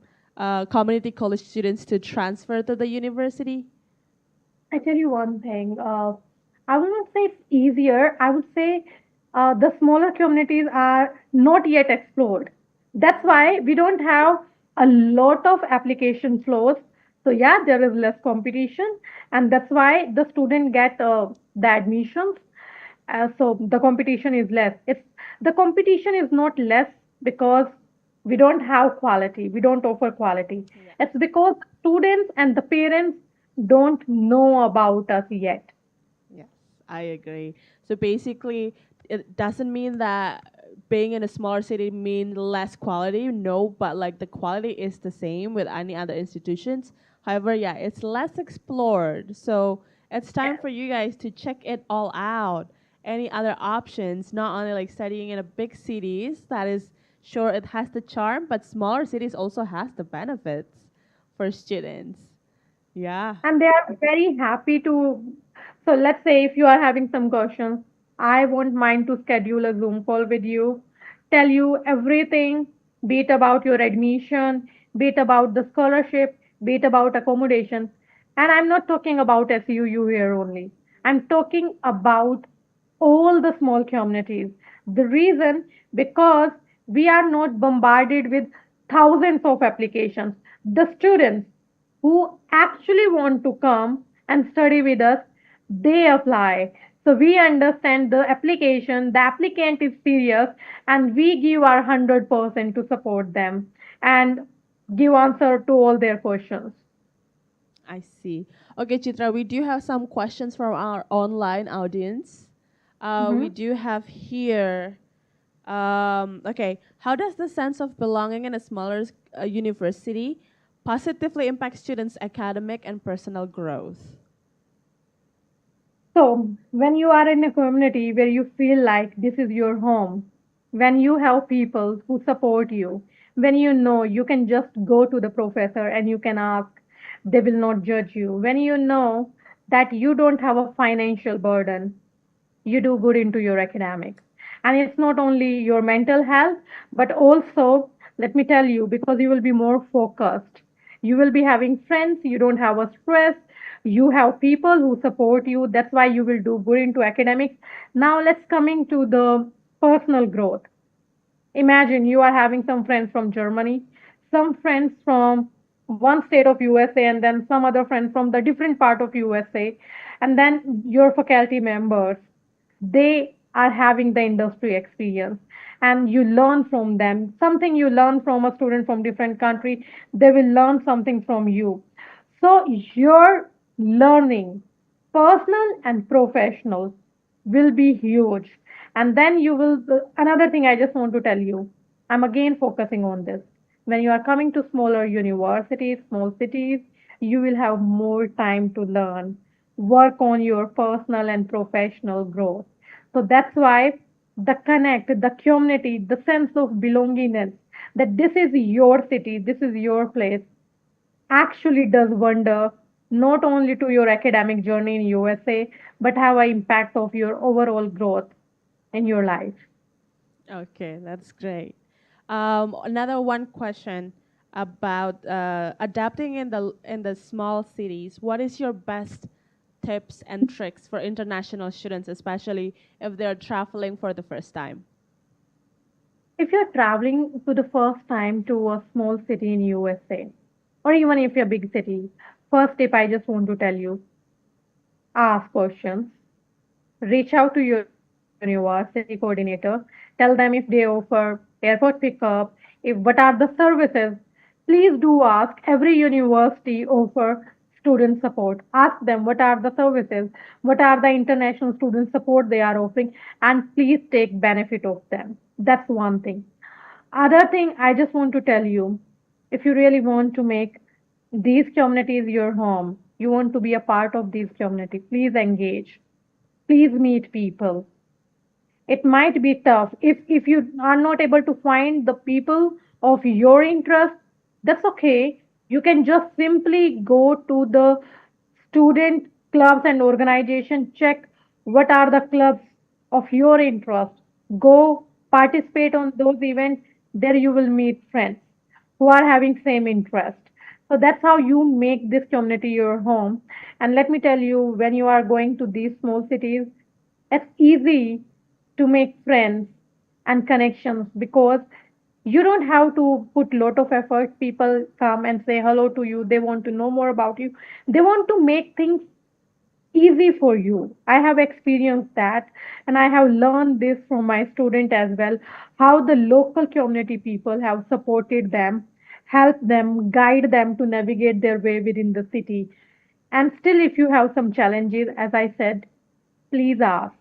community college students to transfer to the university? I tell you one thing. I will not say it's easier. I would say the smaller communities are not yet explored. That's why we don't have a lot of application flows. So yeah, there is less competition, and that's why the student get the admissions. So the competition is less. It's the competition is not less because we don't have quality. We don't offer quality. It's because students and the parents don't know about us yet. Yes, I agree. So basically, it doesn't mean that being in a smaller city mean less quality. No, but like the quality is the same with any other institutions. However, yeah, it's less explored. So it's time for you guys to check it all out. Any other options, not only like studying in a big cities, that is sure it has the charm, but smaller cities also has the benefits for students. Yeah. And they are very happy to. So let's say if you are having some questions, I won't mind to schedule a Zoom call with you, tell you everything, be it about your admission, be it about the scholarship, be it about accommodation. And I'm not talking about SUU here only. I'm talking about all the small communities. The reason, because we are not bombarded with thousands of applications. The students who actually want to come and study with us, they apply. So we understand the application, the applicant is serious, and we give our 100% to support them and give answer to all their questions. I see. Okay, Chitra, we do have some questions from our online audience. We Mhm. do have here. Okay, how does the sense of belonging in a smaller university positively impact students' academic and personal growth? So, when you are in a community where you feel like this is your home, when you have people who support you, when you know you can just go to the professor and you can ask, they will not judge you, when you know that you don't have a financial burden, you do good into your academics. And it's not only your mental health, but also, let me tell you, because you will be more focused. You will be having friends, you don't have a stress, you have people who support you. That's why you will do good into academics. Now let's coming to the personal growth. Imagine you are having some friends from Germany, some friends from one state of USA, and then some other friends from the different part of USA, and then your faculty members. They are having the industry experience, and you learn from them. Something you learn from a student from different country, they will learn something from you. So your learning, personal and professional, will be huge. And then you will, another thing I just want to tell you, I'm again focusing on this. When you are coming to smaller universities, small cities, you will have more time to learn, work on your personal and professional growth. So that's why the connect, the community, the sense of belongingness, that this is your city, this is your place, actually does wonder not only to your academic journey in USA, but have an impact of your overall growth in your life. Okay, that's great. Another one question about adapting in the small cities. What is your best tips and tricks for international students, especially if they're traveling for the first time? If you're traveling to the first time to a small city in USA, or even if you're a big city, first tip I just want to tell you, ask questions, reach out to your university coordinator, tell them if they offer airport pickup, if what are the services. Please do ask. Every university offer student support. Ask them what are the services, what are the international student support they are offering, and please take benefit of them. That's one thing. Other thing I just want to tell you, if you really want to make these communities your home, you want to be a part of these community, please engage. Please meet people. It might be tough if you are not able to find the people of your interest. That's okay. You can just simply go to the student clubs and organization, check what are the clubs of your interest, go participate on those events. There you will meet friends who are having same interest. So that's how you make this community your home. And let me tell you, when you are going to these small cities, it's easy to make friends and connections because you don't have to put lot of effort. People come and say hello to you, they want to know more about you, they want to make things easy for you. I have experienced that, and I have learned this from my student as well, how the local community people have supported them, helped them, guide them to navigate their way within the city. And still, if you have some challenges, as I said, please ask.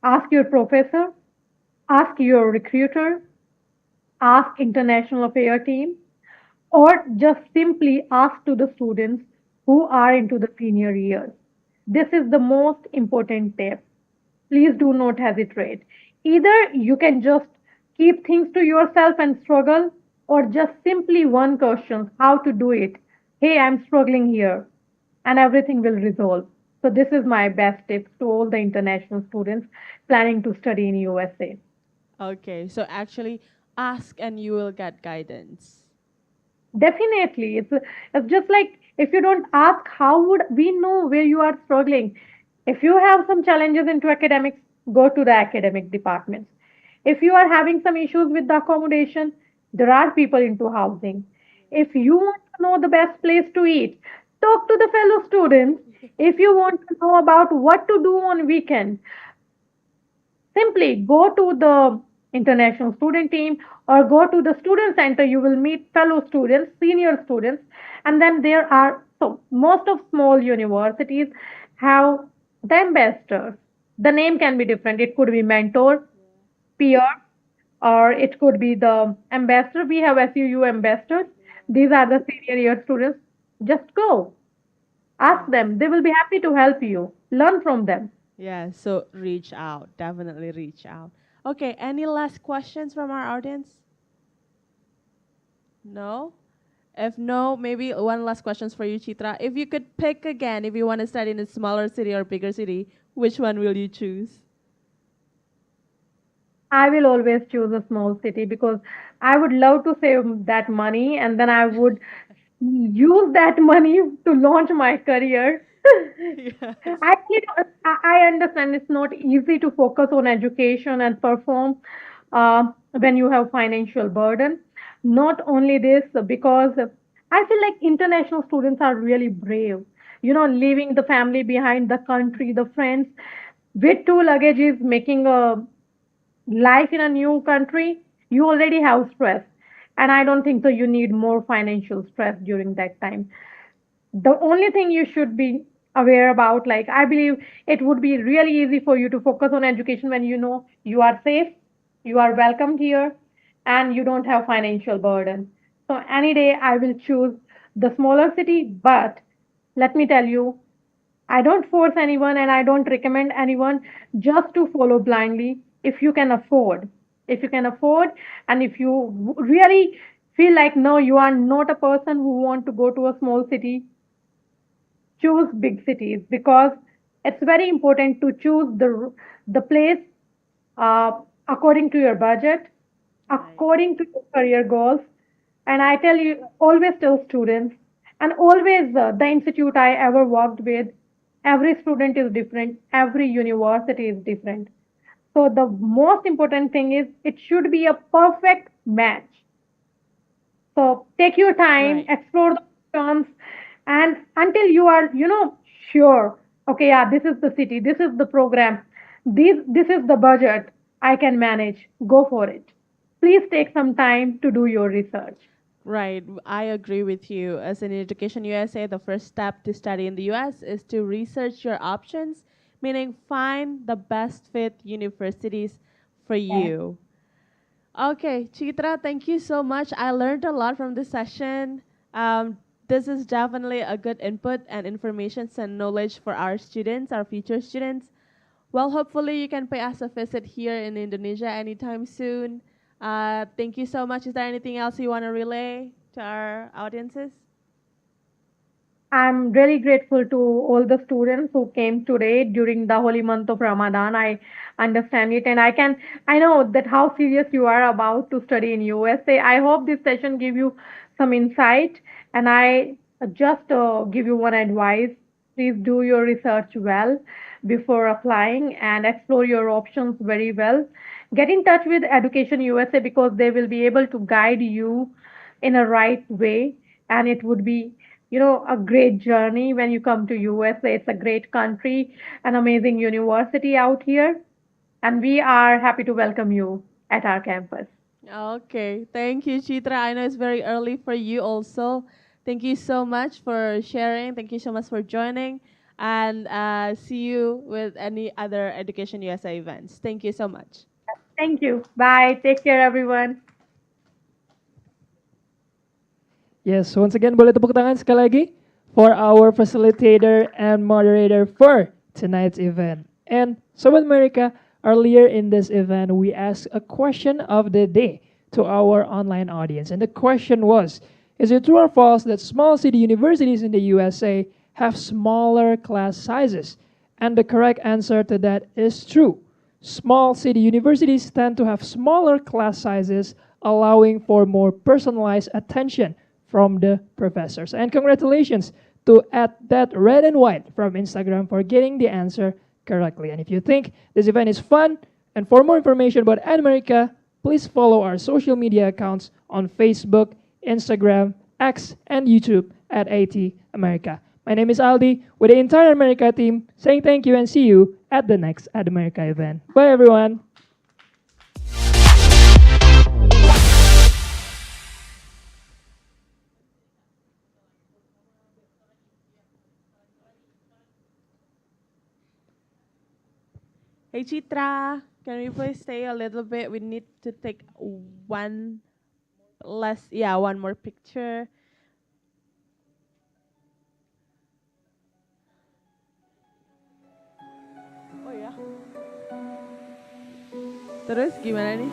Ask your professor, ask your recruiter, ask international affair team, or just simply ask to the students who are into the senior years. This is the most important tip. Please do not hesitate. Either you can just keep things to yourself and struggle, or just simply one question, how to do it. Hey, I'm struggling here, and everything will resolve. So this is my best tips to all the international students planning to study in USA. Okay, so actually ask and you will get guidance. Definitely. It's just like if you don't ask, how would we know where you are struggling? If you have some challenges into academics, go to the academic departments. If you are having some issues with the accommodation, there are people into housing. If you want to know the best place to eat, talk to the fellow students. If you want to know about what to do on weekend, simply go to the international student team or go to the student center. You will meet fellow students, senior students, and then there are, so most of small universities have the ambassadors. The name can be different. It could be mentor, peer, or it could be the ambassador. We have SUU ambassadors. These are the senior year students. Just go. Ask Yes. them. They will be happy to help you. Learn from them. Yeah, so reach out. Definitely reach out. Okay, any last questions from our audience? No? If no, maybe one last questions for you, Chitra. If you could pick again, if you want to study in a smaller city or bigger city, which one will you choose? I will always choose a small city because I would love to save that money and then I would use that money to launch my career. Yes. Actually, I understand it's not easy to focus on education and perform when you have financial burden. Not only this, because I feel like international students are really brave. You know, leaving the family behind, the country, the friends, with two luggages, making a life in a new country, you already have stress. And I don't think so you need more financial stress during that time. The only thing you should be aware about, like, I believe it would be really easy for you to focus on education when you know you are safe, you are welcomed here, and you don't have financial burden. So any day I will choose the smaller city, but let me tell you, I don't force anyone and I don't recommend anyone just to follow blindly if you can afford. If you can afford and if you really feel like no, you are not a person who want to go to a small city, choose big cities because it's very important to choose the place uh, according to your budget, Right. according to your career goals. And I tell you, always tell students, and always the institute I ever worked with, every student is different, every university is different. So the most important thing is it should be a perfect match. So take your time, Right. explore the terms, and until you are, sure, okay, yeah, this is the city, this is the program, this is the budget I can manage. Go for it. Please take some time to do your research. Right. I agree with you. As in Education USA, the first step to study in the US is to research your options, meaning find the best fit universities for Yes. you. Okay, Chitra, thank you so much. I learned a lot from this session. This is definitely a good input and information and knowledge for our students, our future students. Well, hopefully you can pay us a visit here in Indonesia anytime soon. Thank you so much. Is there anything else you want to relay to our audiences? I'm really grateful to all the students who came today during the holy month of Ramadan. I understand it, and I know that how serious you are about to study in USA. I hope this session give you some insight, and I just give you one advice. Please do your research well before applying and explore your options very well. Get in touch with Education USA because they will be able to guide you in a right way, and it would be a great journey when you come to USA. It's a great country, an amazing university out here, and we are happy to welcome you at our campus. Okay, thank you, Chitra. I know it's very early for you also. Thank you so much for sharing. Thank you so much for joining. And see you with any other Education USA events. Thank you so much. Thank you. Bye. Take care, everyone. Yes, once again, boleh tepuk tangan sekali lagi for our facilitator and moderator for tonight's event. And Sobat America, earlier in this event, we asked a question of the day to our online audience. And the question was, is it true or false that small city universities in the USA have smaller class sizes? And the correct answer to that is true. Small city universities tend to have smaller class sizes, allowing for more personalized attention from the professors. And congratulations to at that red and white from Instagram for getting the answer correctly. And if you think this event is fun, and for more information about America, please follow our social media accounts on Facebook, Instagram, X, and YouTube at AT America. My name is Aldi with the entire America team saying thank you and see you at the next Ad America event. Bye everyone. Hey, Chitra, can we please stay a little bit? We need to take one more picture. Terus gimana nih?